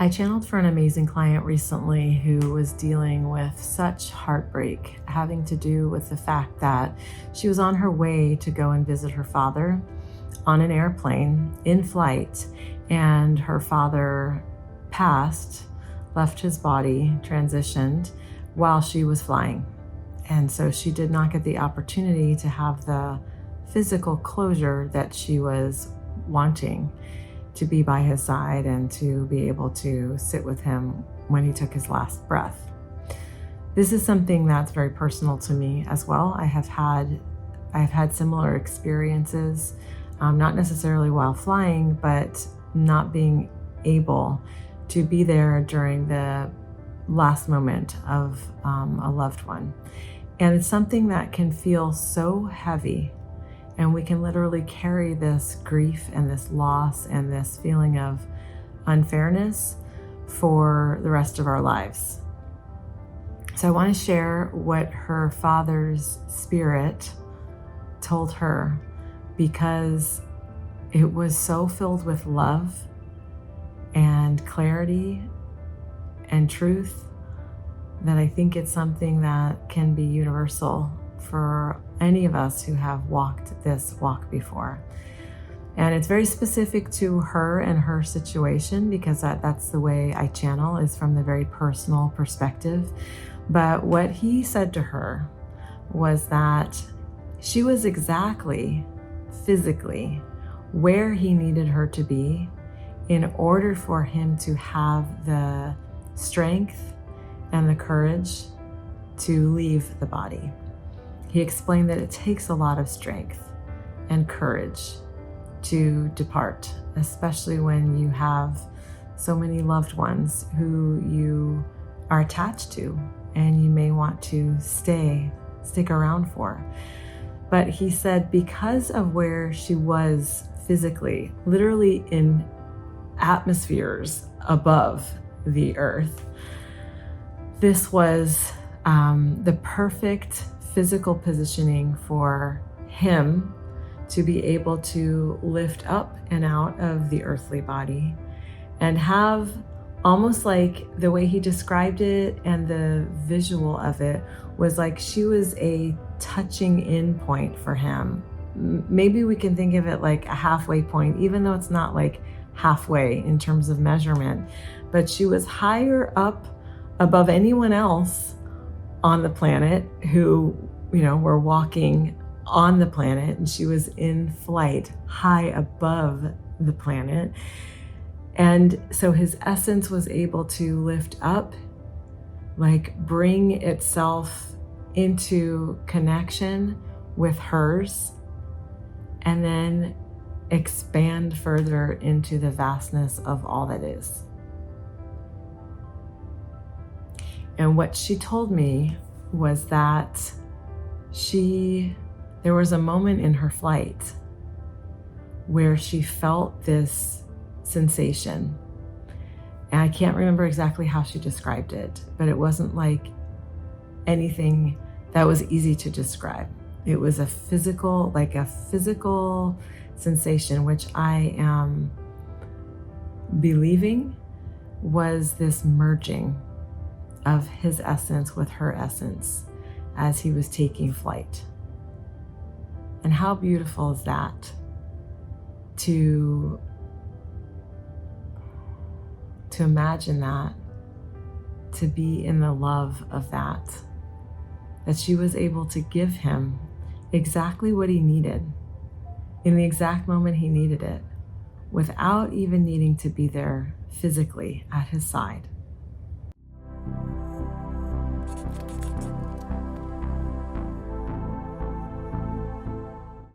I channeled for an amazing client recently who was dealing with such heartbreak, having to do with the fact that she was on her way to go and visit her father on an airplane in flight, and her father passed, left his body, transitioned while she was flying. And so she did not get the opportunity to have the physical closure that she was wanting, to be by his side and to be able to sit with him when he took his last breath. This is something that's very personal to me as well. I've had similar experiences, not necessarily while flying, but not being able to be there during the last moment of a loved one. And it's something that can feel so heavy. And we can literally carry this grief and this loss and this feeling of unfairness for the rest of our lives. So I want to share what her father's spirit told her, because it was so filled with love and clarity and truth that I think it's something that can be universal for any of us who have walked this walk before. And it's very specific to her and her situation, because that's the way I channel, is from the very personal perspective. But what he said to her was that she was exactly physically where he needed her to be in order for him to have the strength and the courage to leave the body. He explained that it takes a lot of strength and courage to depart, especially when you have so many loved ones who you are attached to and you may want to stick around for. But he said because of where she was physically, literally in atmospheres above the earth, this was the perfect physical positioning for him to be able to lift up and out of the earthly body and have, almost like the way he described it and the visual of it was like she was a touching in point for him. Maybe we can think of it like a halfway point, even though it's not like halfway in terms of measurement, but she was higher up above anyone else on the planet who, were walking on the planet, and she was in flight high above the planet. And so his essence was able to lift up, like bring itself into connection with hers, and then expand further into the vastness of all that is. And what she told me was that there was a moment in her flight where she felt this sensation. And I can't remember exactly how she described it, but it wasn't like anything that was easy to describe. It was a physical sensation, which I am believing was this merging of his essence with her essence as he was taking flight. And how beautiful is that, to imagine that, to be in the love of that she was able to give him exactly what he needed in the exact moment he needed it, without even needing to be there physically at his side.